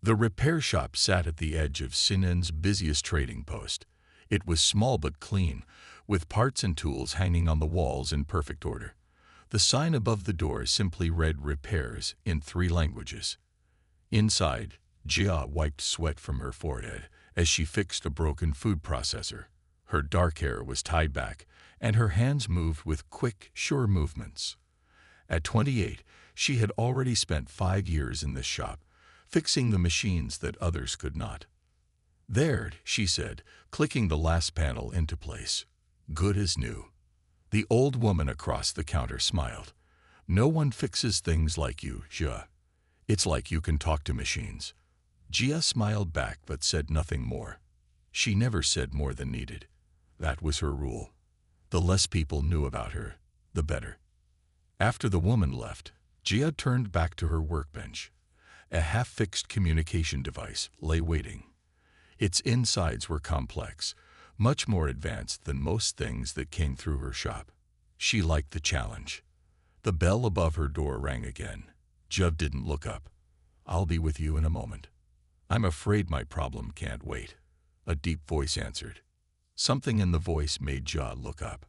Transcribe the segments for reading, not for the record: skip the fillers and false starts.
The repair shop sat at the edge of Sinen's busiest trading post. It was small but clean, with parts and tools hanging on the walls in perfect order. The sign above the door simply read repairs in 3 languages. Inside, Jia wiped sweat from her forehead as she fixed a broken food processor. Her dark hair was tied back, and her hands moved with quick, sure movements. At 28, she had already spent 5 years in this shop, fixing the machines that others could not. "There," she said, clicking the last panel into place. "Good as new." The old woman across the counter smiled. "No one fixes things like you, Jia. It's like you can talk to machines." Jia smiled back but said nothing more. She never said more than needed. That was her rule. The less people knew about her, the better. After the woman left, Jia turned back to her workbench. A half-fixed communication device lay waiting. Its insides were complex, much more advanced than most things that came through her shop. She liked the challenge. The bell above her door rang again. Jia didn't look up. "I'll be with you in a moment." "I'm afraid my problem can't wait," a deep voice answered. Something in the voice made Jia look up.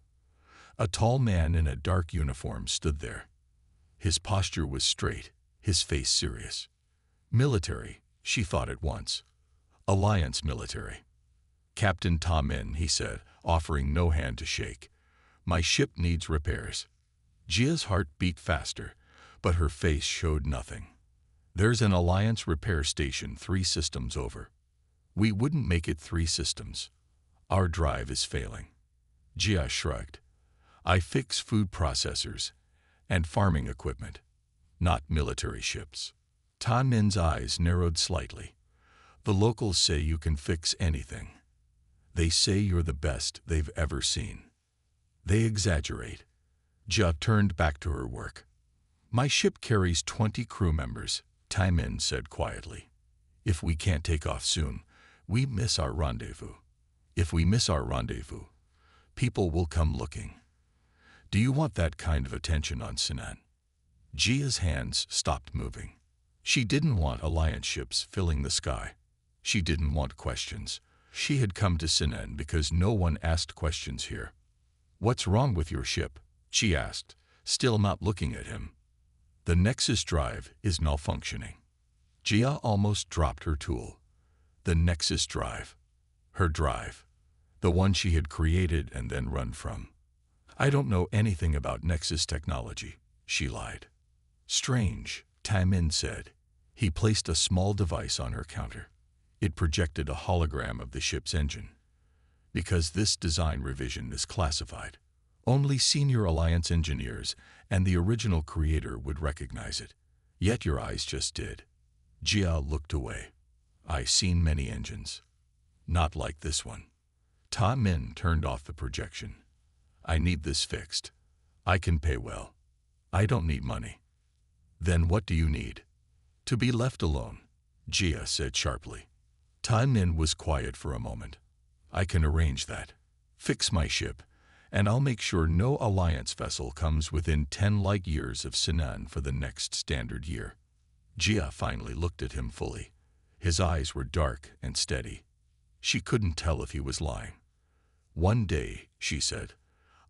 A tall man in a dark uniform stood there. His posture was straight, his face serious. Military, she thought at once. Alliance military. "Captain Ta Min," he said, offering no hand to shake. "My ship needs repairs." Jia's heart beat faster, but her face showed nothing. "There's an Alliance repair station 3 systems over." "We wouldn't make it 3 systems. Our drive is failing." Jia shrugged. "I fix food processors and farming equipment, not military ships." Ta Min's eyes narrowed slightly. "The locals say you can fix anything. They say you're the best they've ever seen." "They exaggerate." Jia turned back to her work. "My ship carries 20 crew members," Ta Min said quietly. "If we can't take off soon, we miss our rendezvous. If we miss our rendezvous, people will come looking. Do you want that kind of attention on Sinan?" Jia's hands stopped moving. She didn't want Alliance ships filling the sky. She didn't want questions. She had come to Sinan because no one asked questions here. "What's wrong with your ship?" she asked, still not looking at him. "The Nexus drive is malfunctioning." Jia almost dropped her tool. The Nexus drive. Her drive. The one she had created and then run from. "I don't know anything about Nexus technology," she lied. "Strange," Ta Min said. He placed a small device on her counter. It projected a hologram of the ship's engine. "Because this design revision is classified, only senior Alliance engineers and the original creator would recognize it. Yet your eyes just did." Jia looked away. "I've seen many engines. Not like this one." Ta Min turned off the projection. "I need this fixed. I can pay well. I don't need money." "Then what do you need?" "To be left alone," Jia said sharply. Ta Min was quiet for a moment. "I can arrange that. Fix my ship, and I'll make sure no Alliance vessel comes within 10 light years of Sinan for the next standard year." Jia finally looked at him fully. His eyes were dark and steady. She couldn't tell if he was lying. "1 day," she said.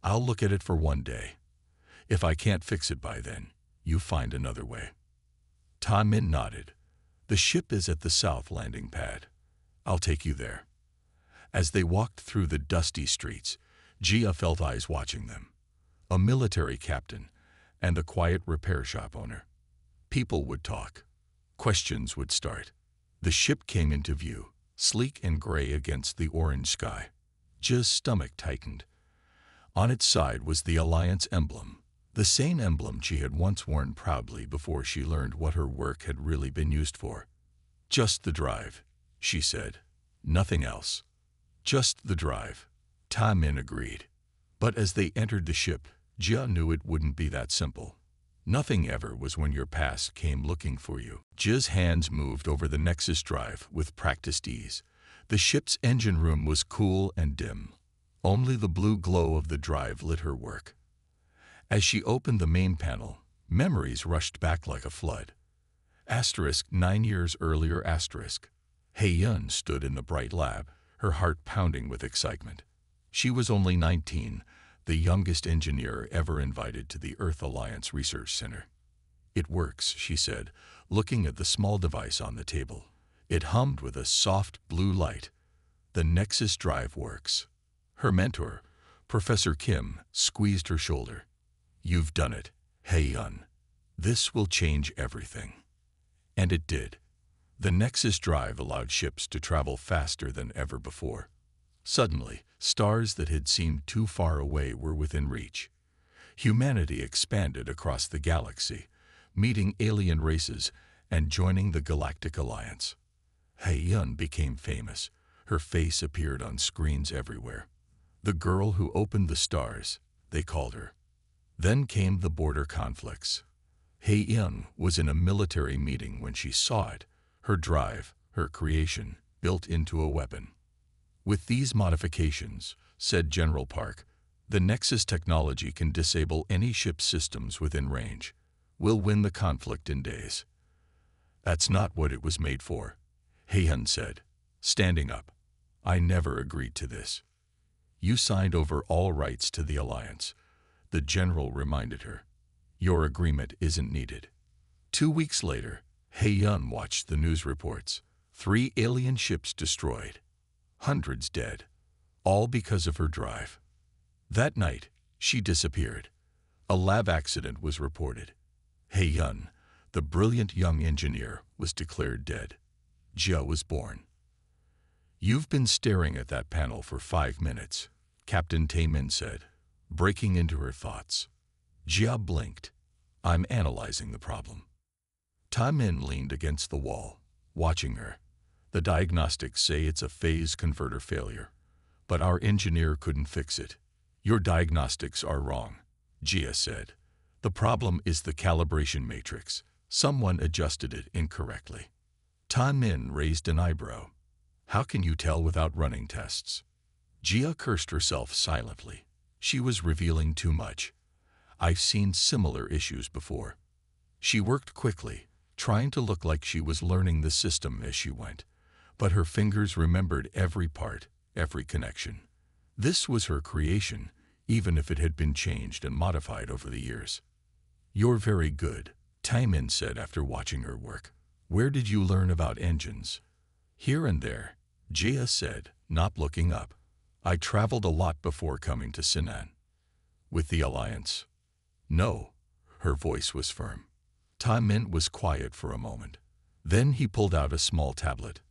"I'll look at it for 1 day. If I can't fix it by then, you find another way." Ta Min nodded. "The ship is at the south landing pad. I'll take you there." As they walked through the dusty streets, Jia felt eyes watching them. A military captain and the quiet repair shop owner. People would talk. Questions would start. The ship came into view, sleek and gray against the orange sky. Jia's stomach tightened. On its side was the Alliance emblem, the same emblem she had once worn proudly before she learned what her work had really been used for. "Just the drive," she said. "Nothing else." "Just the drive," Ta Min agreed. But as they entered the ship, Jia knew it wouldn't be that simple. Nothing ever was when your past came looking for you. Jia's hands moved over the Nexus drive with practiced ease. The ship's engine room was cool and dim. Only the blue glow of the drive lit her work. As she opened the main panel, memories rushed back like a flood. Asterisk 9 years earlier asterisk. Hei-yun stood in the bright lab, her heart pounding with excitement. She was only 19, the youngest engineer ever invited to the Earth Alliance Research Center. "It works," she said, looking at the small device on the table. It hummed with a soft blue light. "The Nexus drive works." Her mentor, Professor Kim, squeezed her shoulder. "You've done it, Hei-yun. This will change everything." And it did. The Nexus drive allowed ships to travel faster than ever before. Suddenly, stars that had seemed too far away were within reach. Humanity expanded across the galaxy, meeting alien races and joining the Galactic Alliance. Hei-yun became famous. Her face appeared on screens everywhere. The girl who opened the stars, they called her. Then came the border conflicts. Hei-yun was in a military meeting when she saw it, her drive, her creation, built into a weapon. "With these modifications," said General Park, "the Nexus technology can disable any ship's systems within range. We'll win the conflict in days." "That's not what it was made for," Hei-yun said, standing up. "I never agreed to this." "You signed over all rights to the Alliance," the general reminded her. "Your agreement isn't needed." 2 weeks later, Hei-yun watched the news reports. 3 alien ships destroyed. Hundreds dead. All because of her drive. That night, she disappeared. A lab accident was reported. Hei-yun, the brilliant young engineer, was declared dead. Jia was born. "You've been staring at that panel for 5 minutes, Captain Taemin said, breaking into her thoughts. Jia blinked. "I'm analyzing the problem." Taemin leaned against the wall, watching her. "The diagnostics say it's a phase converter failure, but our engineer couldn't fix it." "Your diagnostics are wrong," Jia said. "The problem is the calibration matrix. Someone adjusted it incorrectly." Taemin raised an eyebrow. "How can you tell without running tests?" Jia cursed herself silently. She was revealing too much. "I've seen similar issues before." She worked quickly, trying to look like she was learning the system as she went, but her fingers remembered every part, every connection. This was her creation, even if it had been changed and modified over the years. "You're very good," Taemin said after watching her work. "Where did you learn about engines?" "Here and there," Jia said, not looking up. "I traveled a lot before coming to Sinan." "With the Alliance?" "No." Her voice was firm. Taemin was quiet for a moment. Then he pulled out a small tablet.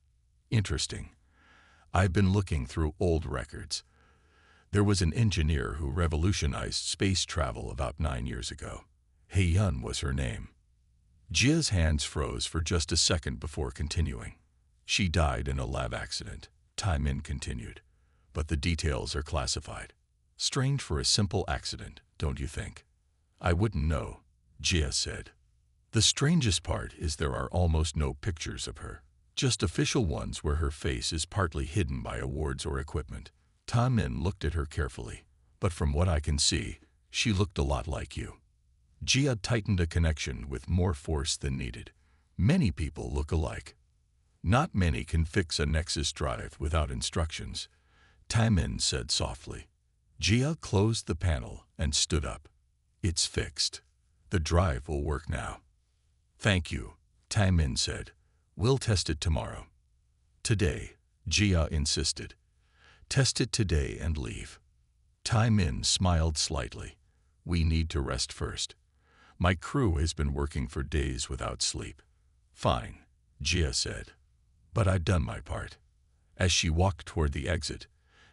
"Interesting. I've been looking through old records. There was an engineer who revolutionized space travel about 9 years ago. Hei-yun was her name." Jia's hands froze for just a second before continuing. "She died in a lab accident," Taemin continued. "But the details are classified. Strange for a simple accident, don't you think?" "I wouldn't know," Jia said. "The strangest part is there are almost no pictures of her. Just official ones where her face is partly hidden by awards or equipment." Taemin looked at her carefully. "But from what I can see, she looked a lot like you." Jia tightened a connection with more force than needed. "Many people look alike. Not many can fix a Nexus drive without instructions," Taemin said softly. Jia closed the panel and stood up. "It's fixed. The drive will work now." "Thank you," Taemin said. "We'll test it tomorrow." "Today," Jia insisted. "Test it today and leave." Taemin smiled slightly. "We need to rest first. My crew has been working for days without sleep." "Fine," Jia said. "But I've done my part." As she walked toward the exit,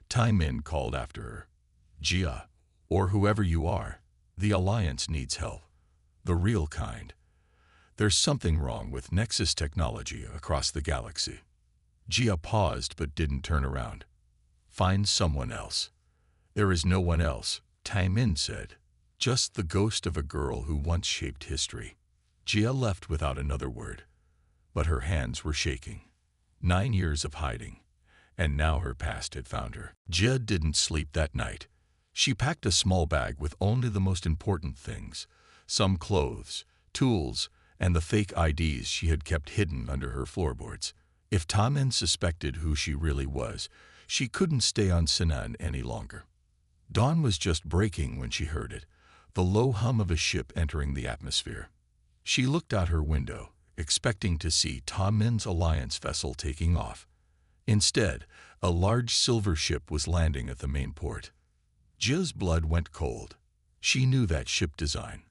Taemin called after her. "Jia, or whoever you are, the Alliance needs help. The real kind. There's something wrong with Nexus technology across the galaxy." Jia paused but didn't turn around. "Find someone else." "There is no one else," Taemin said. "Just the ghost of a girl who once shaped history." Jia left without another word, but her hands were shaking. 9 years of hiding, and now her past had found her. Jia didn't sleep that night. She packed a small bag with only the most important things, some clothes, tools, and the fake IDs she had kept hidden under her floorboards. If Tamin suspected who she really was, she couldn't stay on Sinan any longer. Dawn was just breaking when she heard it, the low hum of a ship entering the atmosphere. She looked out her window, expecting to see Tamin's Alliance vessel taking off. Instead, a large silver ship was landing at the main port. Jia's blood went cold. She knew that ship design.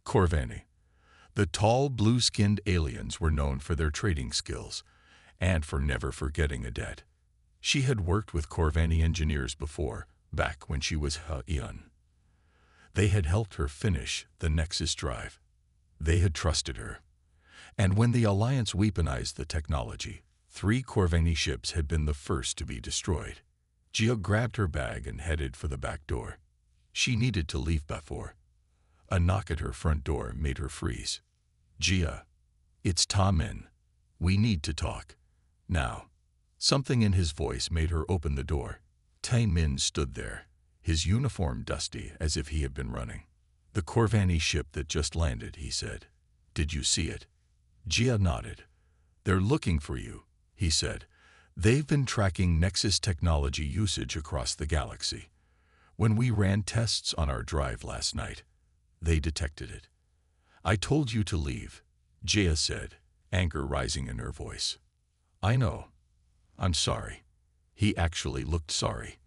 Corvani. The tall, blue-skinned aliens were known for their trading skills and for never forgetting a debt. She had worked with Corvani engineers before, back when she was Ha'Ian. They had helped her finish the Nexus drive. They had trusted her. And when the Alliance weaponized the technology, 3 Corvani ships had been the first to be destroyed. Jia grabbed her bag and headed for the back door. She needed to leave before. A knock at her front door made her freeze. Jia, it's Tamin. We need to talk. Now. Something in his voice made her open the door. Tamin stood there, his uniform dusty as if he had been running. The Corvani ship that just landed, he said. Did you see it? Jia nodded. They're looking for you, he said. They've been tracking Nexus technology usage across the galaxy. When we ran tests on our drive last night, they detected it. I told you to leave, Jia said, anger rising in her voice. I know. I'm sorry. He actually looked sorry.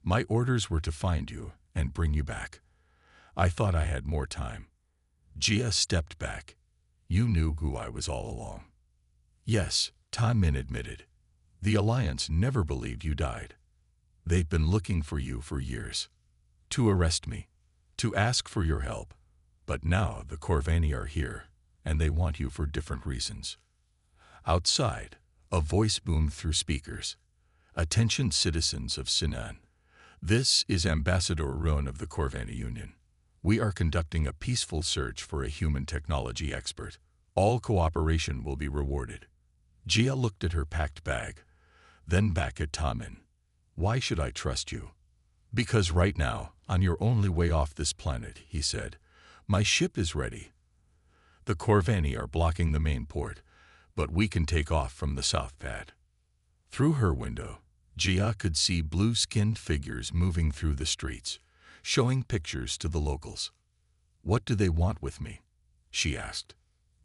My orders were to find you and bring you back. I thought I had more time. Jia stepped back. You knew who I was all along. Yes, Tamin admitted. The Alliance never believed you died. They've been looking for you for years. To arrest me. To ask for your help. But now the Corvani are here, and they want you for different reasons. Outside, a voice boomed through speakers. Attention citizens of Sinan. This is Ambassador Roan of the Corvani Union. We are conducting a peaceful search for a human technology expert. All cooperation will be rewarded. Jia looked at her packed bag, then back at Tamin. Why should I trust you? Because right now, on your only way off this planet, he said. My ship is ready. The Corvani are blocking the main port, but we can take off from the south pad. Through her window, Jia could see blue-skinned figures moving through the streets, showing pictures to the locals. What do they want with me? She asked.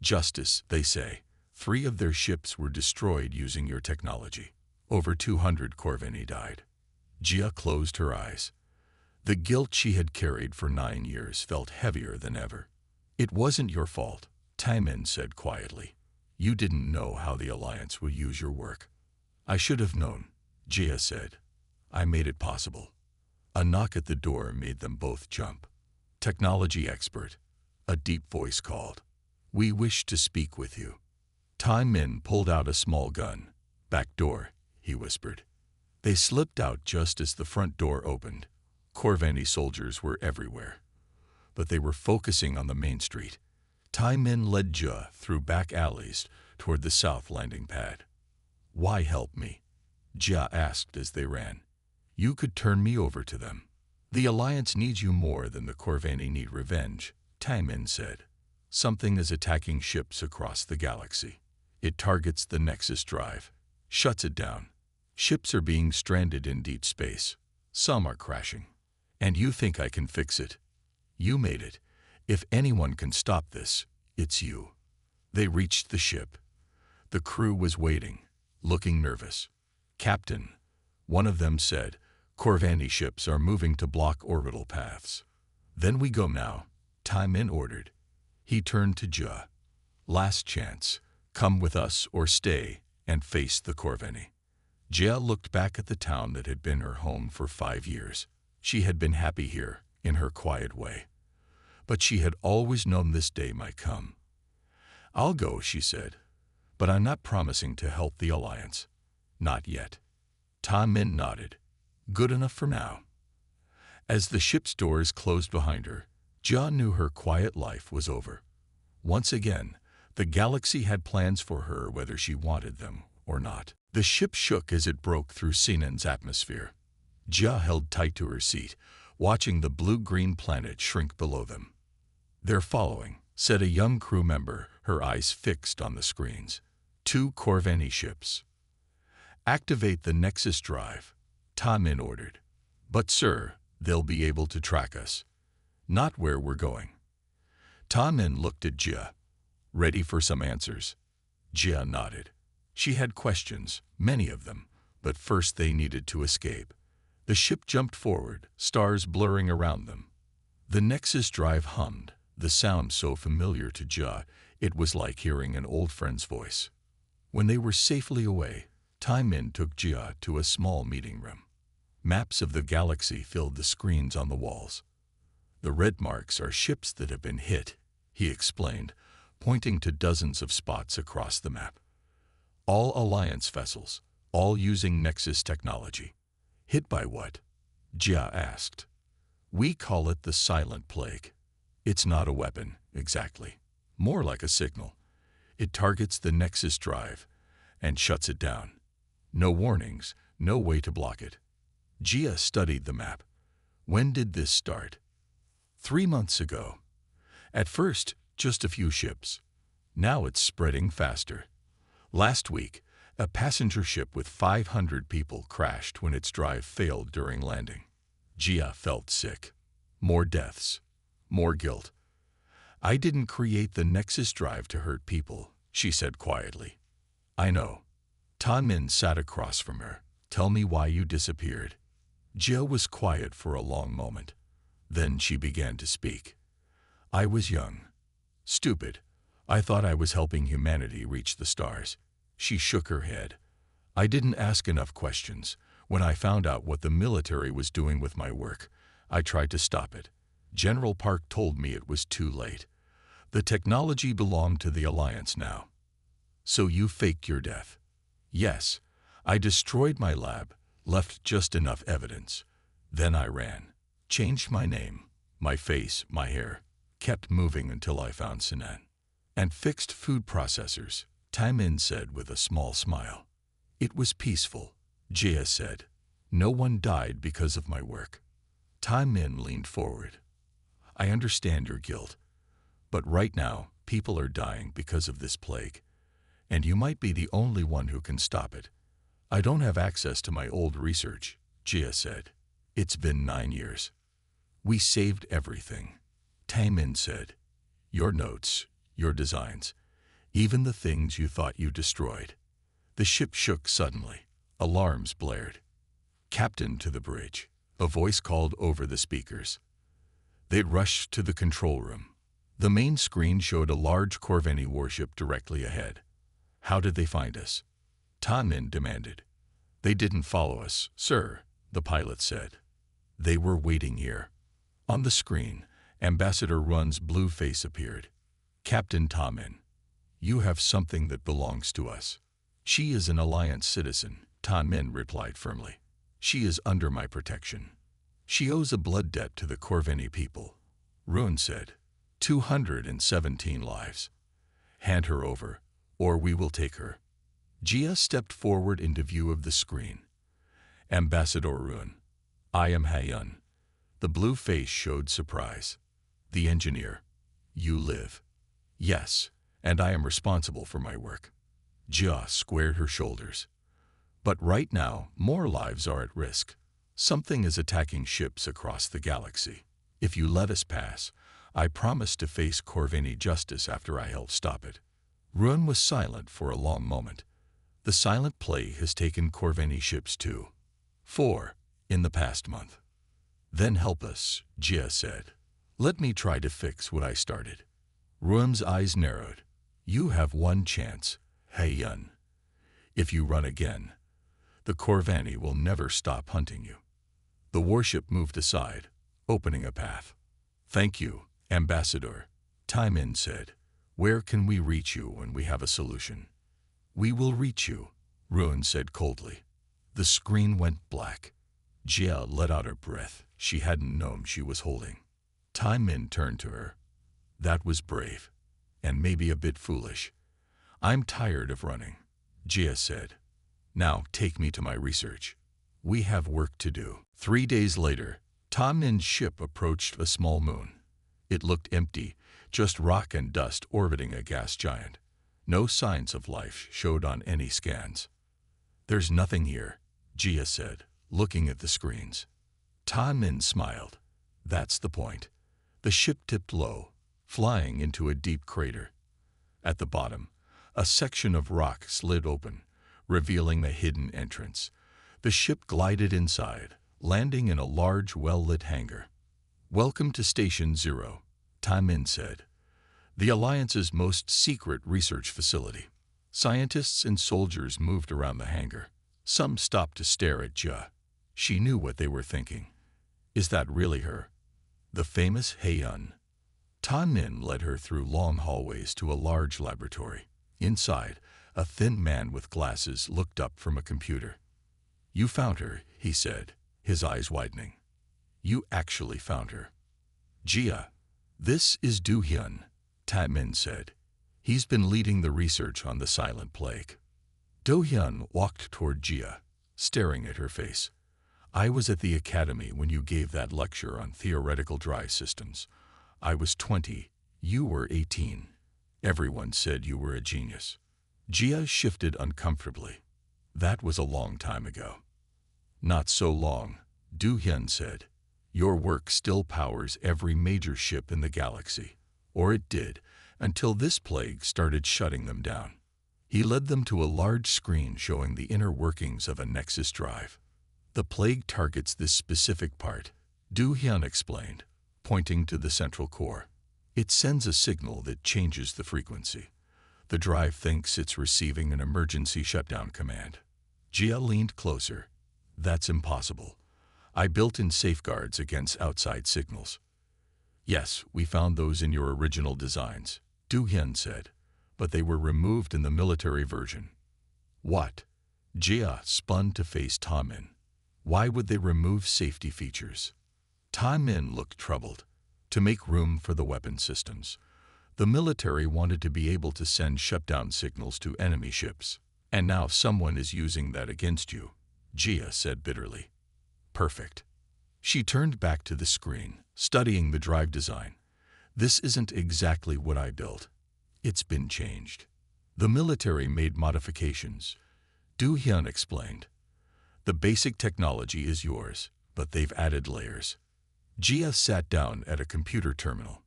Justice, they say. 3 of their ships were destroyed using your technology. Over 200 Corvani died. Jia closed her eyes. The guilt she had carried for 9 years felt heavier than ever. It wasn't your fault, Tamin said quietly. You didn't know how the Alliance would use your work. I should have known, Jia said. I made it possible. A knock at the door made them both jump. Technology expert, a deep voice called. We wish to speak with you. Tamin pulled out a small gun. Back door, he whispered. They slipped out just as the front door opened. Corvani soldiers were everywhere, but they were focusing on the main street. Tamin led Jia through back alleys toward the south landing pad. Why help me? Jia asked as they ran. You could turn me over to them. The Alliance needs you more than the Corvani need revenge, Tamin said. Something is attacking ships across the galaxy. It targets the Nexus drive, shuts it down. Ships are being stranded in deep space. Some are crashing. And you think I can fix it? You made it. If anyone can stop this, it's you. They reached the ship. The crew was waiting, looking nervous. Captain, one of them said, Corvani ships are moving to block orbital paths. Then we go now, Tamin ordered. He turned to Jia. Last chance. Come with us or stay and face the Corvani. Jia looked back at the town that had been her home for 5 years. She had been happy here, in her quiet way. But she had always known this day might come. I'll go, she said, but I'm not promising to help the Alliance. Not yet. Tamin nodded. Good enough for now. As the ship's doors closed behind her, Jia knew her quiet life was over. Once again, the galaxy had plans for her whether she wanted them or not. The ship shook as it broke through Sinan's atmosphere. Jia held tight to her seat, watching the blue-green planet shrink below them. They're following, said a young crew member, her eyes fixed on the screens. 2 Corveni ships. Activate the Nexus drive, Ta Min ordered. But sir, they'll be able to track us. Not where we're going. Ta Min looked at Jia, ready for some answers. Jia nodded. She had questions, many of them, but first they needed to escape. The ship jumped forward, stars blurring around them. The Nexus drive hummed, the sound so familiar to Jia, it was like hearing an old friend's voice. When they were safely away, Ta Min took Jia to a small meeting room. Maps of the galaxy filled the screens on the walls. The red marks are ships that have been hit, he explained, pointing to dozens of spots across the map. All Alliance vessels, all using Nexus technology. Hit by what? Jia asked. We call it the Silent Plague. It's not a weapon, exactly. More like a signal. It targets the Nexus drive and shuts it down. No warnings, no way to block it. Jia studied the map. When did this start? 3 months ago. At first, just a few ships. Now it's spreading faster. Last week, a passenger ship with 500 people crashed when its drive failed during landing. Jia felt sick. More deaths. More guilt. I didn't create the Nexus drive to hurt people, she said quietly. I know. Ta Min sat across from her. Tell me why you disappeared. Jia was quiet for a long moment. Then she began to speak. I was young. Stupid. I thought I was helping humanity reach the stars. She shook her head. I didn't ask enough questions. When I found out what the military was doing with my work, I tried to stop it. General Park told me it was too late. The technology belonged to the Alliance now. So you faked your death? Yes. I destroyed my lab, left just enough evidence. Then I ran. Changed my name, my face, my hair. Kept moving until I found Sinan. And fixed food processors, Ta Min said with a small smile. It was peaceful, Jia said. No one died because of my work. Ta Min leaned forward. I understand your guilt. But right now, people are dying because of this plague. And you might be the only one who can stop it. I don't have access to my old research, Jia said. It's been 9 years. We saved everything, Ta Min said. Your notes, your designs, even the things you thought you destroyed. The ship shook suddenly. Alarms blared. Captain to the bridge. A voice called over the speakers. They rushed to the control room. The main screen showed a large Corveni warship directly ahead. How did they find us? Ta Min demanded. They didn't follow us, sir, the pilot said. They were waiting here. On the screen, Ambassador Run's blue face appeared. Captain Ta Min, you have something that belongs to us. She is an Alliance citizen, Ta Min replied firmly. She is under my protection. She owes a blood debt to the Corveni people. Run said. 217 lives. Hand her over, or we will take her. Jia stepped forward into view of the screen. Ambassador Run. I am Hayun. The blue face showed surprise. The engineer. You live. Yes, and I am responsible for my work. Jia squared her shoulders. But right now, more lives are at risk. Something is attacking ships across the galaxy. If you let us pass, I promise to face Corveni justice after I help stop it. Run was silent for a long moment. The silent plague has taken Corveni ships too. 4 in the past month. Then help us, Jia said. Let me try to fix what I started. Run's eyes narrowed. You have one chance, Hayun. If you run again, the Corveni will never stop hunting you. The warship moved aside, opening a path. Thank you, Ambassador, Ta Min said. Where can we reach you when we have a solution? We will reach you, Run said coldly. The screen went black. Jia let out a breath she hadn't known she was holding. Ta Min turned to her. That was brave, and maybe a bit foolish. I'm tired of running, Jia said. Now take me to my research. We have work to do. 3 days later, Ta Min's ship approached a small moon. It looked empty, just rock and dust orbiting a gas giant. No signs of life showed on any scans. "There's nothing here," Jia said, looking at the screens. Ta Min smiled. "That's the point." The ship tipped low, flying into a deep crater. At the bottom, a section of rock slid open, revealing a hidden entrance. The ship glided inside, landing in a large, well-lit hangar. "Welcome to Station Zero," Ta Min said. "The Alliance's most secret research facility." Scientists and soldiers moved around the hangar. Some stopped to stare at Jia. She knew what they were thinking. Is that really her? The famous Heiyun? Ta Min led her through long hallways to a large laboratory. Inside, a thin man with glasses looked up from a computer. "You found her," he said, his eyes widening. "You actually found her." "Jia, this is Du Hyun," Ta Min said. "He's been leading the research on the silent plague." Do Hyun walked toward Jia, staring at her face. "I was at the academy when you gave that lecture on theoretical drive systems. I was 20, you were 18. Everyone said you were a genius." Jia shifted uncomfortably. "That was a long time ago." "Not so long," Du Hyun said. "Your work still powers every major ship in the galaxy. Or it did, until this plague started shutting them down." He led them to a large screen showing the inner workings of a Nexus drive. "The plague targets this specific part," Du Hyun explained, pointing to the central core. "It sends a signal that changes the frequency. The drive thinks it's receiving an emergency shutdown command." Jia leaned closer. "That's impossible. I built in safeguards against outside signals." "Yes, we found those in your original designs," Du Hyun said, "but they were removed in the military version." "What?" Jia spun to face Ta Min. "Why would they remove safety features?" Ta Min looked troubled. "To make room for the weapon systems. The military wanted to be able to send shutdown signals to enemy ships. And now someone is using that against you," Jia said bitterly. "Perfect." She turned back to the screen, studying the drive design. "This isn't exactly what I built. It's been changed. The military made modifications," Du Hyun explained. "The basic technology is yours, but they've added layers." Jia sat down at a computer terminal.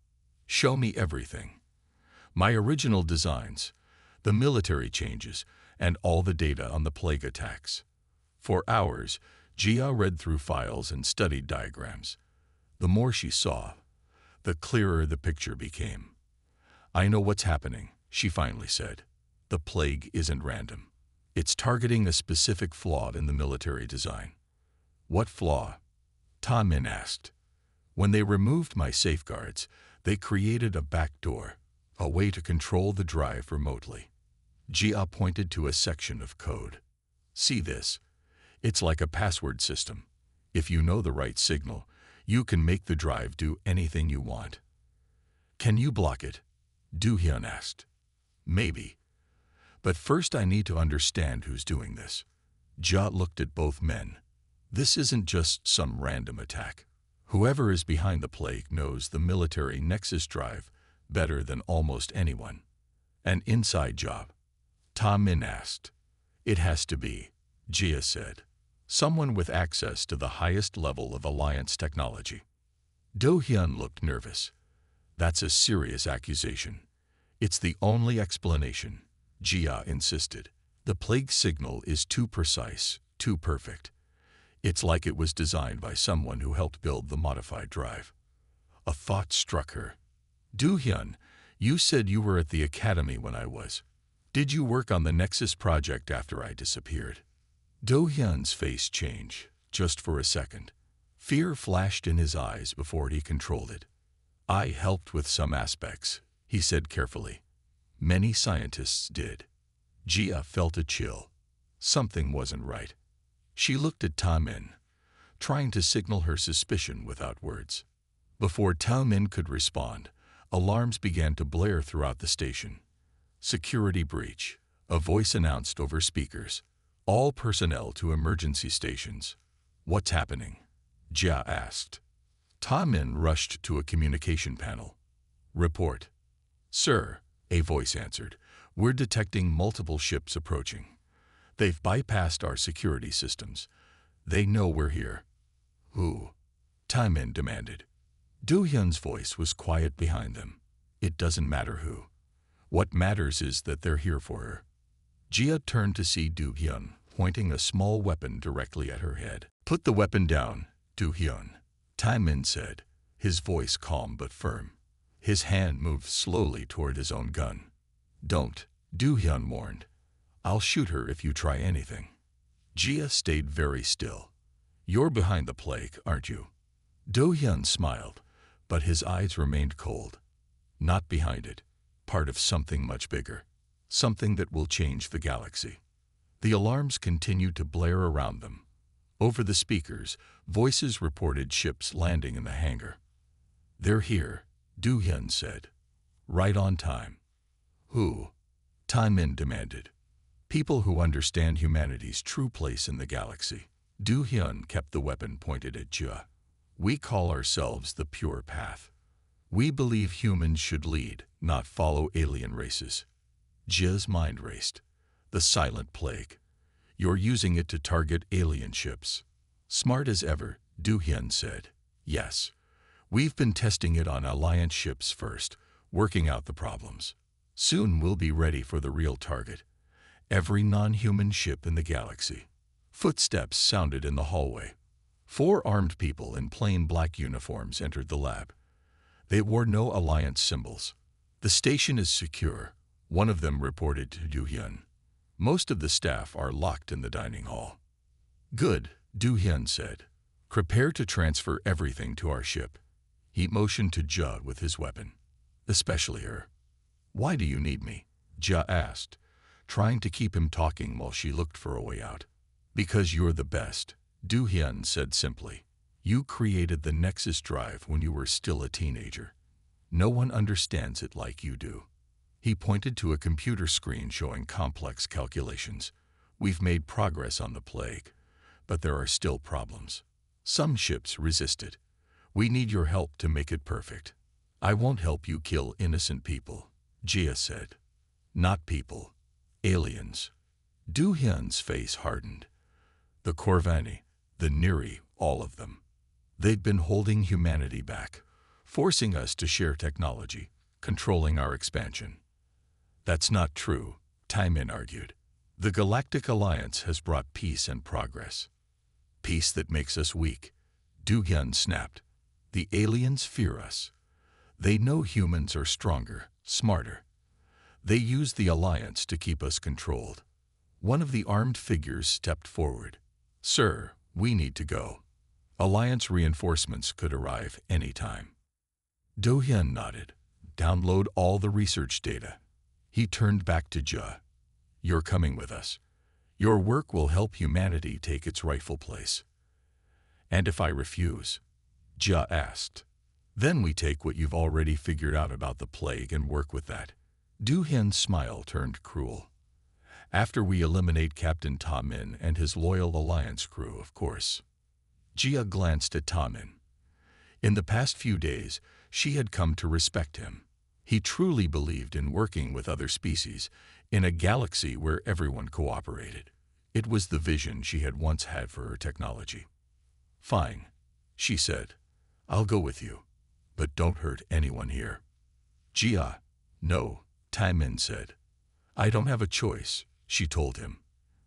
"Show me everything. My original designs, the military changes, and all the data on the plague attacks." For hours, Jia read through files and studied diagrams. The more she saw, the clearer the picture became. "I know what's happening," she finally said. "The plague isn't random. It's targeting a specific flaw in the military design." "What flaw?" Ta Min asked. "When they removed my safeguards, they created a backdoor, a way to control the drive remotely." Jia pointed to a section of code. "See this? It's like a password system. If you know the right signal, you can make the drive do anything you want." "Can you block it?" Du Hyun asked. "Maybe. But first I need to understand who's doing this." Jia looked at both men. "This isn't just some random attack. Whoever is behind the plague knows the military Nexus drive better than almost anyone." "An inside job?" Ta Min asked. "It has to be," Jia said. "Someone with access to the highest level of Alliance technology." Do Hyun looked nervous. "That's a serious accusation." "It's the only explanation," Jia insisted. "The plague signal is too precise, too perfect. It's like it was designed by someone who helped build the modified drive." A thought struck her. "Du Hyun, you said you were at the academy when I was. Did you work on the Nexus project after I disappeared?" Do Hyun's face changed, just for a second. Fear flashed in his eyes before he controlled it. "I helped with some aspects," he said carefully. "Many scientists did." Jia felt a chill. Something wasn't right. She looked at Ta Min, trying to signal her suspicion without words. Before Ta Min could respond, alarms began to blare throughout the station. "Security breach," a voice announced over speakers. "All personnel to emergency stations." "What's happening?" Jia asked. Ta Min rushed to a communication panel. "Report," "Sir," a voice answered, "we're detecting multiple ships approaching. They've bypassed our security systems. They know we're here." "Who?" Taimin demanded. Do-hyun's voice was quiet behind them. "It doesn't matter who. What matters is that they're here for her." Jia turned to see Do-hyun, pointing a small weapon directly at her head. "Put the weapon down, Do-hyun," Taimin said, his voice calm but firm. His hand moved slowly toward his own gun. "Don't," Do-hyun warned. "I'll shoot her if you try anything." Jia stayed very still. "You're behind the plague, aren't you?" Do-hyun smiled, but his eyes remained cold. "Not behind it. Part of something much bigger. Something that will change the galaxy." The alarms continued to blare around them. Over the speakers, voices reported ships landing in the hangar. "They're here," Do-hyun said. "Right on time." "Who?" Taimin demanded. "People who understand humanity's true place in the galaxy." Do-hyun kept the weapon pointed at Jia. "We call ourselves the Pure Path. We believe humans should lead, not follow alien races." Jia's mind raced. "The silent plague. You're using it to target alien ships." "Smart as ever," Do-hyun said. "Yes. We've been testing it on Alliance ships first, working out the problems. Soon we'll be ready for the real target. Every non-human ship in the galaxy." Footsteps sounded in the hallway. 4 armed people in plain black uniforms entered the lab. They wore no Alliance symbols. "The station is secure," one of them reported to Do-hyun. "Most of the staff are locked in the dining hall." "Good," Do-hyun said. "Prepare to transfer everything to our ship." He motioned to Jia with his weapon. "Especially her." "Why do you need me?" Jia asked, trying to keep him talking while she looked for a way out. "Because you're the best," Do-hyun said simply. "You created the Nexus drive when you were still a teenager. No one understands it like you do." He pointed to a computer screen showing complex calculations. "We've made progress on the plague, but there are still problems. Some ships resist it. We need your help to make it perfect." "I won't help you kill innocent people," Jia said. "Not people. Aliens." Do-hyun's face hardened. "The Corvani, the Neri, all of them. They've been holding humanity back, forcing us to share technology, controlling our expansion." "That's not true," Taimin argued. "The Galactic Alliance has brought peace and progress." "Peace that makes us weak," Do-hyun snapped. "The aliens fear us. They know humans are stronger, smarter. They use the Alliance to keep us controlled." One of the armed figures stepped forward. "Sir, we need to go. Alliance reinforcements could arrive any time." Do-hyun nodded. "Download all the research data." He turned back to Jia. "You're coming with us. Your work will help humanity take its rightful place." "And if I refuse?" Jia asked. "Then we take what you've already figured out about the plague and work with that." Do-hyun's smile turned cruel. "After we eliminate Captain Taimin and his loyal Alliance crew, of course." Jia glanced at Taimin. In the past few days, she had come to respect him. He truly believed in working with other species, in a galaxy where everyone cooperated. It was the vision she had once had for her technology. "Fine," she said. "I'll go with you. But don't hurt anyone here." "Jia." "No," Taimin said. "I don't have a choice," she told him.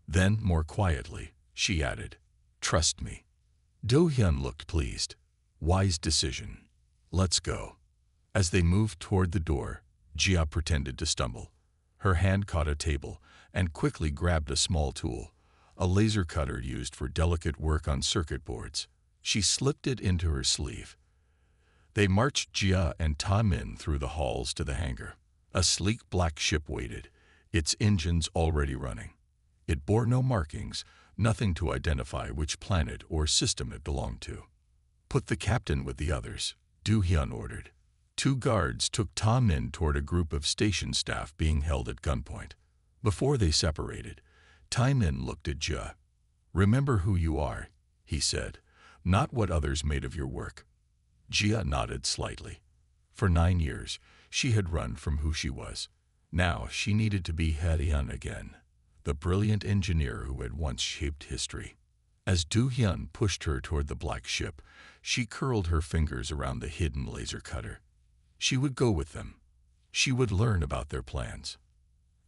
Then, more quietly, she added, "Trust me." Do-hyun looked pleased. "Wise decision. Let's go." As they moved toward the door, Jia pretended to stumble. Her hand caught a table and quickly grabbed a small tool, a laser cutter used for delicate work on circuit boards. She slipped it into her sleeve. They marched Jia and Taimin through the halls to the hangar. A sleek black ship waited, its engines already running. It bore no markings, nothing to identify which planet or system it belonged to. "Put the captain with the others," Do-hyun ordered. 2 guards took Taimin toward a group of station staff being held at gunpoint. Before they separated, Taimin looked at Jia. "Remember who you are," he said, "not what others made of your work." Jia nodded slightly. For 9 years, She had run from who she was. Now she needed to be Hyun again, the brilliant engineer who had once shaped history. As Do-hyun pushed her toward the black ship, she curled her fingers around the hidden laser cutter. She would go with them. She would learn about their plans.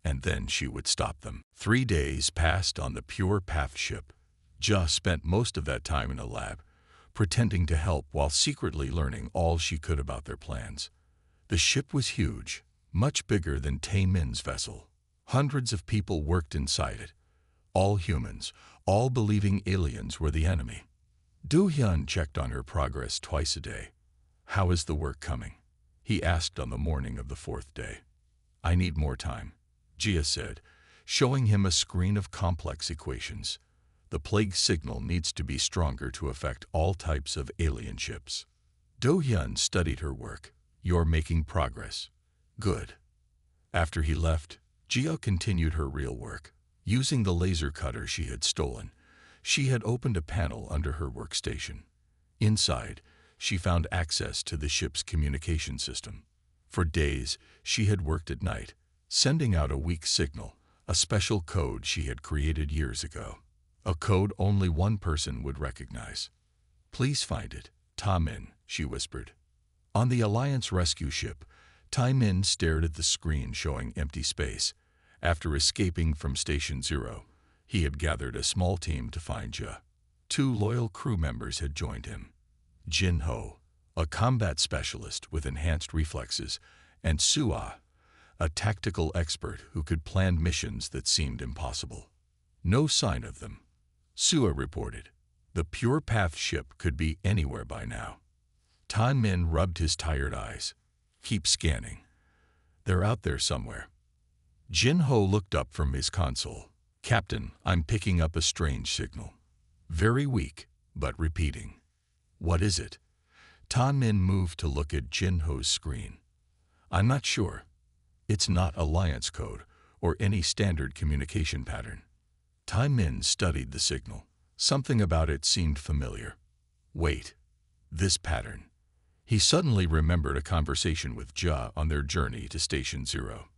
And then she would stop them. 3 days passed on the Pure Path ship. Ja spent most of that time in a lab, pretending to help while secretly learning all she could about their plans. The ship was huge, much bigger than Tae-min's vessel. Hundreds of people worked inside it, all humans, all believing aliens were the enemy. Do-hyun checked on her progress twice a day. "How is the work coming?" he asked on the morning of the 4th day. "I need more time," Jia said, showing him a screen of complex equations. "The plague signal needs to be stronger to affect all types of alien ships." Do-hyun studied her work. "You're making progress. Good." After he left, Jia continued her real work. Using the laser cutter she had stolen, she had opened a panel under her workstation. Inside, she found access to the ship's communication system. For days, she had worked at night, sending out a weak signal, a special code she had created years ago. A code only one person would recognize. "Please find it, Tae-min," she whispered. On the Alliance rescue ship, Tae-min stared at the screen showing empty space. After escaping from Station 0, he had gathered a small team to find Ja. 2 loyal crew members had joined him. Jin-ho, a combat specialist with enhanced reflexes, and Sua, a tactical expert who could plan missions that seemed impossible. No sign of them. Sua reported. The Pure Path ship could be anywhere by now. Tae-min rubbed his tired eyes. "Keep scanning. They're out there somewhere." Jin-ho looked up from his console. "Captain, I'm picking up a strange signal. Very weak, but repeating." "What is it?" Tae-min moved to look at Jin-ho's screen. "I'm not sure. It's not Alliance code or any standard communication pattern." Tae-min studied the signal. Something about it seemed familiar. "Wait. This pattern." He suddenly remembered a conversation with Ja on their journey to Station 0.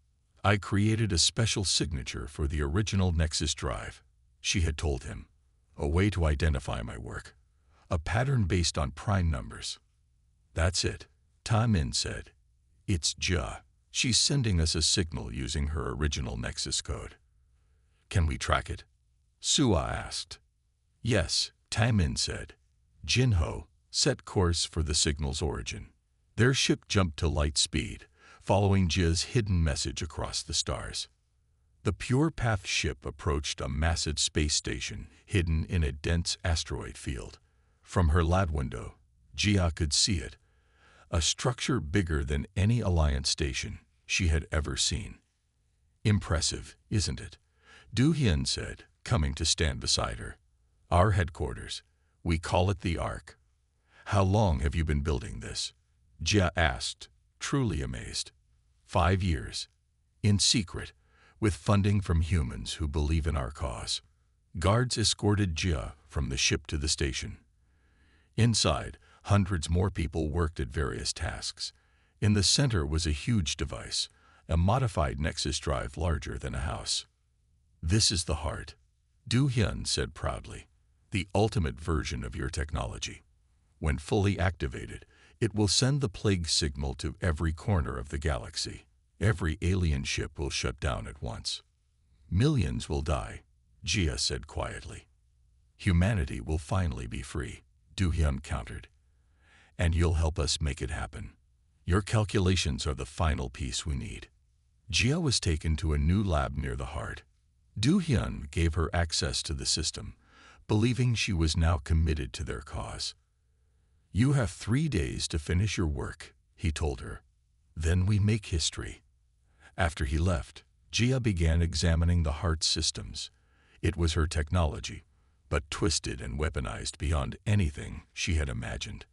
"I created a special signature for the original Nexus drive," she had told him. "A way to identify my work. A pattern based on prime numbers." "That's it," Tae-min said. "It's Ja. She's sending us a signal using her original Nexus code." "Can we track it?" Sua asked. "Yes," Tae-min said. Jin-ho, set course for the signal's origin. Their ship jumped to light speed, following Jia's hidden message across the stars. The Pure Path ship approached a massive space station hidden in a dense asteroid field. From her lab window, Jia could see it, a structure bigger than any Alliance station she had ever seen. "Impressive, isn't it?" Do-hyun said, coming to stand beside her. "Our headquarters. We call it the Ark." "How long have you been building this?" Jia asked, truly amazed. 5 years. In secret, with funding from humans who believe in our cause. Guards escorted Jia from the ship to the station. Inside, hundreds more people worked at various tasks. In the center was a huge device, a modified Nexus drive larger than a house. "This is the heart," Do-hyun said proudly. "The ultimate version of your technology. When fully activated, it will send the plague signal to every corner of the galaxy. Every alien ship will shut down at once. Millions will die," Jia said quietly. "Humanity will finally be free," Do-hyun countered. "And you'll help us make it happen. Your calculations are the final piece we need." Jia was taken to a new lab near the heart. Do-hyun gave her access to the system, believing she was now committed to their cause. "You have 3 days to finish your work," he told her. "Then we make history." After he left, Jia began examining the heart's systems. It was her technology, but twisted and weaponized beyond anything she had imagined.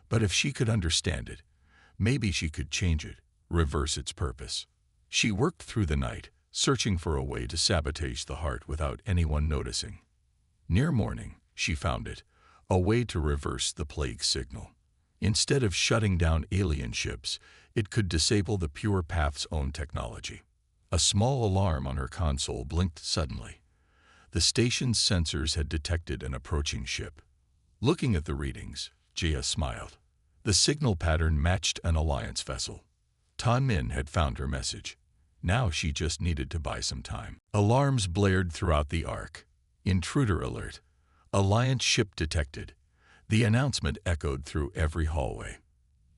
But if she could understand it, maybe she could change it, reverse its purpose. She worked through the night, searching for a way to sabotage the heart without anyone noticing. Near morning, she found it, a way to reverse the plague signal. Instead of shutting down alien ships, It could disable the Pure Path's own technology. A small alarm on her console blinked suddenly. The station's sensors had detected an approaching ship. Looking at the readings, Jia smiled. The signal pattern matched an Alliance vessel. Tan Min had found her message. Now she just needed to buy some time. Alarms blared throughout the Ark. Intruder alert. Alliance ship detected. The announcement echoed through every hallway.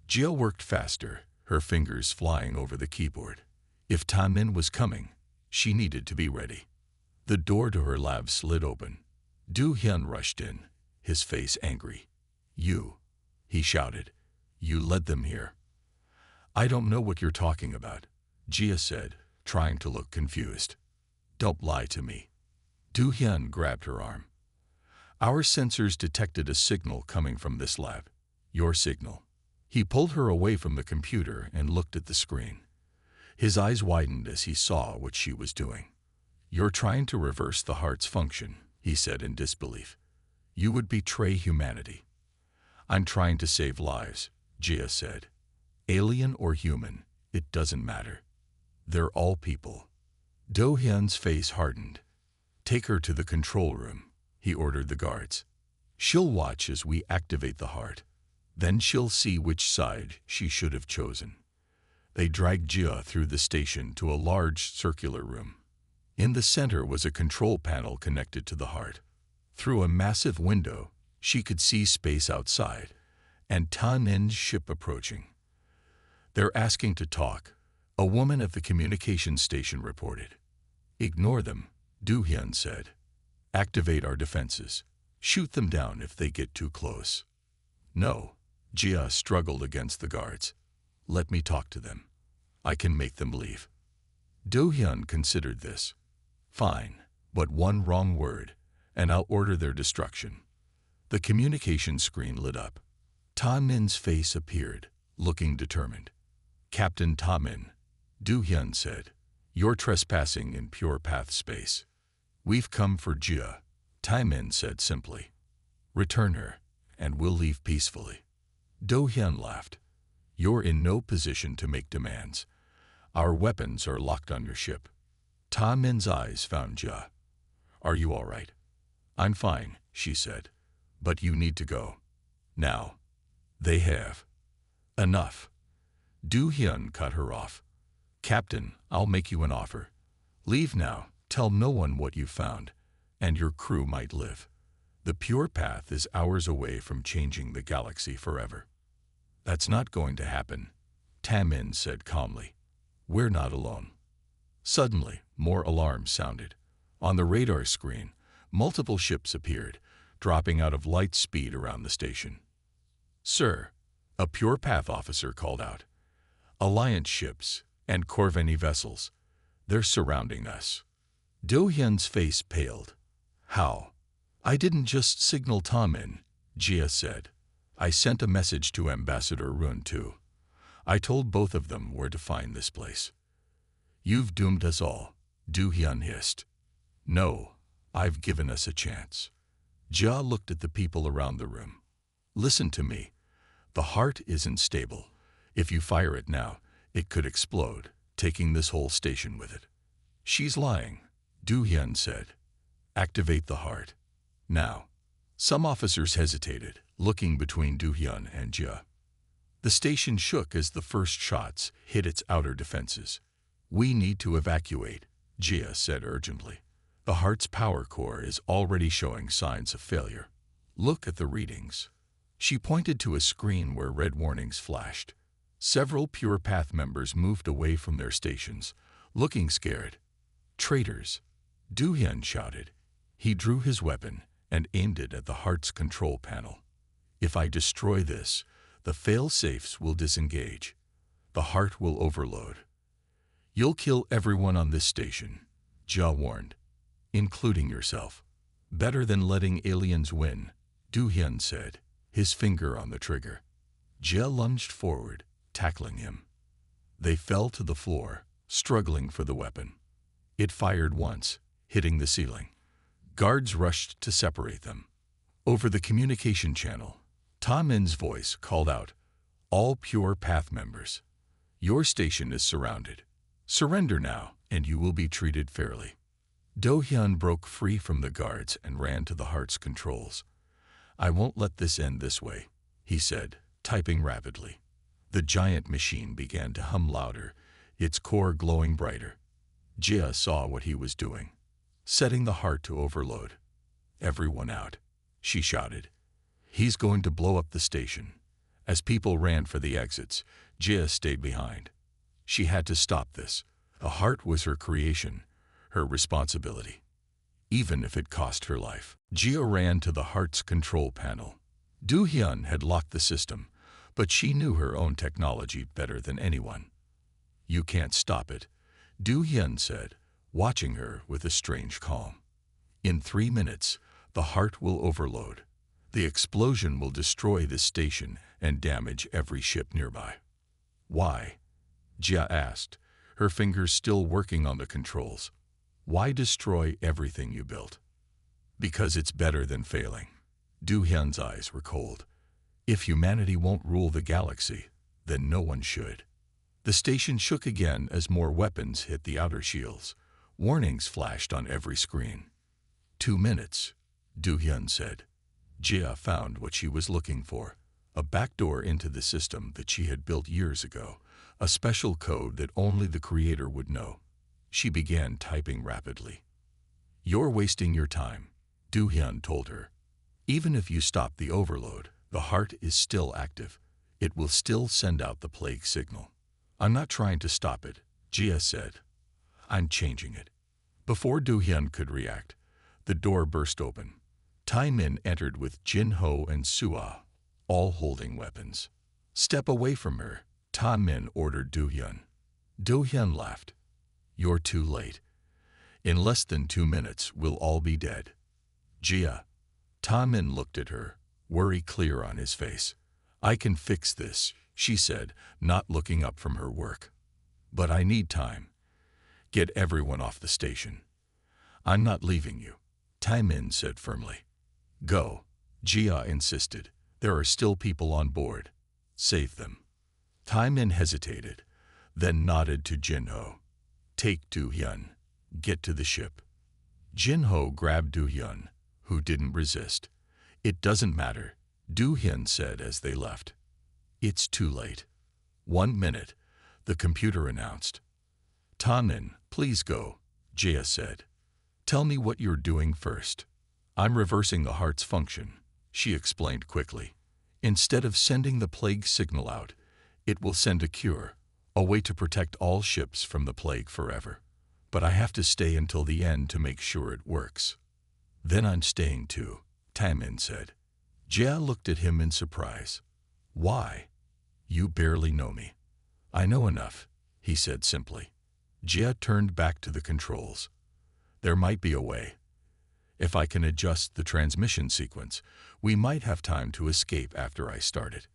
Jia worked faster, her fingers flying over the keyboard. If Tan Min was coming, she needed to be ready. The door to her lab slid open. Du Hyun rushed in, his face angry. "You," he shouted. "You led them here." "I don't know what you're talking about," Jia said, trying to look confused. "Don't lie to me." Du Hyun grabbed her arm. "Our sensors detected a signal coming from this lab. Your signal." He pulled her away from the computer and looked at the screen. His eyes widened as he saw what she was doing. "You're trying to reverse the heart's function," he said in disbelief. "You would betray humanity." "I'm trying to save lives," Jia said. "Alien or human, it doesn't matter. They're all people." Do Hyun's face hardened. "Take her to the control room," he ordered the guards. "She'll watch as we activate the heart. Then she'll see which side she should have chosen." They dragged Jia through the station to a large circular room. In the center was a control panel connected to the heart. Through a massive window, she could see space outside, and Tan Min's ship approaching. "They're asking to talk," a woman at the communications station reported. "Ignore them," Du Hyun said. "Activate our defenses. Shoot them down if they get too close." "No," Jia struggled against the guards. "Let me talk to them. I can make them leave." Do Hyun considered this. "Fine, but one wrong word, and I'll order their destruction." The communication screen lit up. Tan Min's face appeared, looking determined. "Captain Ta Min," Du Hyun said, "you're trespassing in Pure Path space." "We've come for Jia," Ta Min said simply. "Return her, and we'll leave peacefully." Do Hyun laughed. "You're in no position to make demands. Our weapons are locked on your ship." Ta Min's eyes found Jia. "Are you all right?" "I'm fine," she said. "But you need to go. Now." "They have." "Enough." Du Hyun cut her off. "Captain, I'll make you an offer. Leave now, tell no one what you found, and your crew might live. The Pure Path is hours away from changing the galaxy forever." "That's not going to happen," Ta Min said calmly. "We're not alone." Suddenly, more alarms sounded. On the radar screen, multiple ships appeared, dropping out of light speed around the station. "Sir," a Pure Path officer called out. "Alliance ships and Corvini vessels. They're surrounding us." Do Hyun's face paled. "How?" "I didn't just signal Ta Min," Jia said. "I sent a message to Ambassador Run too. I told both of them where to find this place." "You've doomed us all," Du Hyun hissed. "No, I've given us a chance." Jia looked at the people around the room. "Listen to me. The heart isn't stable. If you fire it now, it could explode, taking this whole station with it." "She's lying," Du Hyun said. "Activate the heart. Now." Some officers hesitated, looking between Du Hyun and Jia. The station shook as the first shots hit its outer defenses. "We need to evacuate," Jia said urgently. "The heart's power core is already showing signs of failure. Look at the readings." She pointed to a screen where red warnings flashed. Several Pure Path members moved away from their stations, looking scared. "Traitors!" Du Hyun shouted. He drew his weapon and aimed it at the heart's control panel. "If I destroy this, the fail-safes will disengage. The heart will overload. You'll kill everyone on this station," Jia warned, "including yourself." "Better than letting aliens win," Du Hyun said, his finger on the trigger. Jia lunged forward, tackling him. They fell to the floor, struggling for the weapon. It fired once, hitting the ceiling. Guards rushed to separate them. Over the communication channel, Ta Min's voice called out, "All Pure Path members, Your station is surrounded. Surrender now, and you will be treated fairly. Do-hyun broke free from the guards and ran to the heart's controls. I won't let this end this way, he said, typing rapidly. The giant machine began to hum louder, its core glowing brighter. Jia saw what he was doing, setting the heart to overload. Everyone out, she shouted. He's going to blow up the station. As people ran for the exits, Jia stayed behind. She had to stop this. The heart was her creation, her responsibility, even if it cost her life. Jia ran to the heart's control panel. Do-hyun had locked the system, but she knew her own technology better than anyone. You can't stop it, Do-hyun said, watching her with a strange calm. In 3 minutes, the heart will overload. The explosion will destroy this station and damage every ship nearby. Why? Jia asked, her fingers still working on the controls. Why destroy everything you built? Because it's better than failing. Do-hyun's eyes were cold. If humanity won't rule the galaxy, then no one should. The station shook again as more weapons hit the outer shields. Warnings flashed on every screen. 2 minutes, Do-hyun said. Jia found what she was looking for, a backdoor into the system that she had built years ago, a special code that only the creator would know. She began typing rapidly. You're wasting your time, Do-hyun told her. Even if you stop the overload, the heart is still active. It will still send out the plague signal. I'm not trying to stop it, Jia said. I'm changing it. Before Do-hyun could react, the door burst open. Tae-min entered with Jin-ho and Sua, all holding weapons. Step away from her, Tae-min ordered Do-hyun. Do-hyun laughed. You're too late. In less than 2 minutes, we'll all be dead. Jia. Tae-min looked at her, worry clear on his face. I can fix this, she said, not looking up from her work. But I need time. Get everyone off the station. I'm not leaving you, Tae-min said firmly. Go, Jia insisted. There are still people on board. Save them. Tae-min hesitated, then nodded to Jin-ho. Take Do-hyun. Get to the ship. Jin-ho grabbed Do-hyun, who didn't resist. It doesn't matter, Do-hyun said as they left. It's too late. 1 minute, the computer announced. Tae-min, please go, Jia said. Tell me what you're doing first. I'm reversing the heart's function, she explained quickly. Instead of sending the plague signal out, it will send a cure, a way to protect all ships from the plague forever. But I have to stay until the end to make sure it works. Then I'm staying too, Tae-min said. Jia looked at him in surprise. Why? You barely know me. I know enough, he said simply. Jia turned back to the controls. There might be a way. If I can adjust the transmission sequence, we might have time to escape after I start it.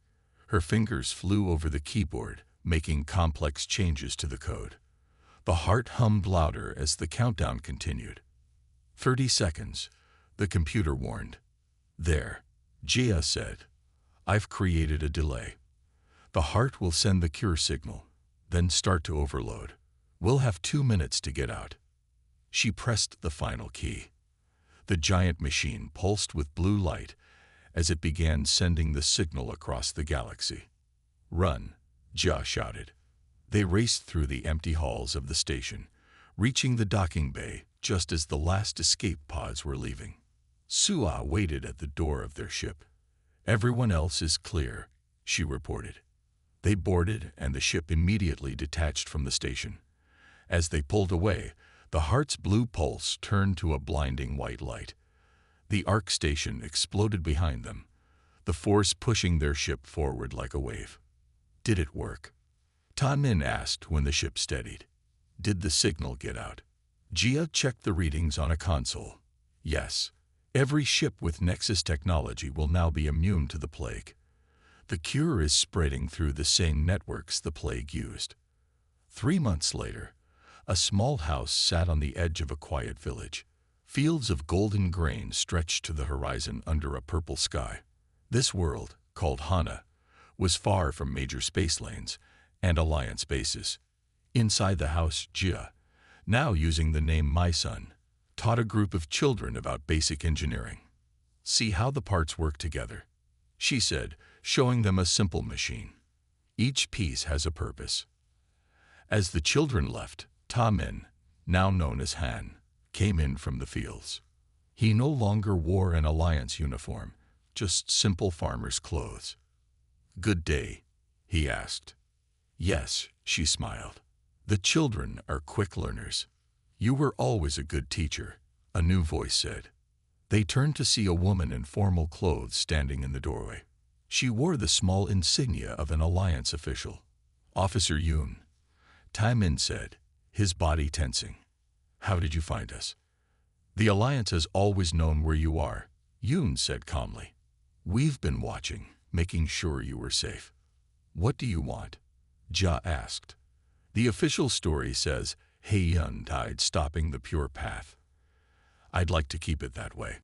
Her fingers flew over the keyboard, making complex changes to the code. The heart hummed louder as the countdown continued. 30 seconds, the computer warned. There, Jia said. I've created a delay. The heart will send the cure signal, then start to overload. We'll have 2 minutes to get out. She pressed the final key. The giant machine pulsed with blue light as it began sending the signal across the galaxy. Run, Jia shouted. They raced through the empty halls of the station, reaching the docking bay just as the last escape pods were leaving. Sua waited at the door of their ship. Everyone else is clear, she reported. They boarded and the ship immediately detached from the station. As they pulled away, the heart's blue pulse turned to a blinding white light. The Ark station exploded behind them, the force pushing their ship forward like a wave. Did it work? Tae-min asked when the ship steadied. Did the signal get out? Jia checked the readings on a console. Yes. Every ship with Nexus technology will now be immune to the plague. The cure is spreading through the same networks the plague used. 3 months later, a small house sat on the edge of a quiet village. Fields of golden grain stretched to the horizon under a purple sky. This world, called Hana, was far from major space lanes and Alliance bases. Inside the house, Jia, now using the name My Son, taught a group of children about basic engineering. See how the parts work together, she said, showing them a simple machine. Each piece has a purpose. As the children left, Ta Min, now known as Han, came in from the fields. He no longer wore an Alliance uniform, just simple farmer's clothes. "Good day?" he asked. "Yes," she smiled. "The children are quick learners." "You were always a good teacher," a new voice said. They turned to see a woman in formal clothes standing in the doorway. She wore the small insignia of an Alliance official. "Officer Yoon," Tai Min said, his body tensing. "How did you find us?" "The Alliance has always known where you are," Yoon said calmly. "We've been watching, making sure you were safe." "What do you want?" Jia asked. "The official story says He Yun died stopping the pure path. I'd like to keep it that way."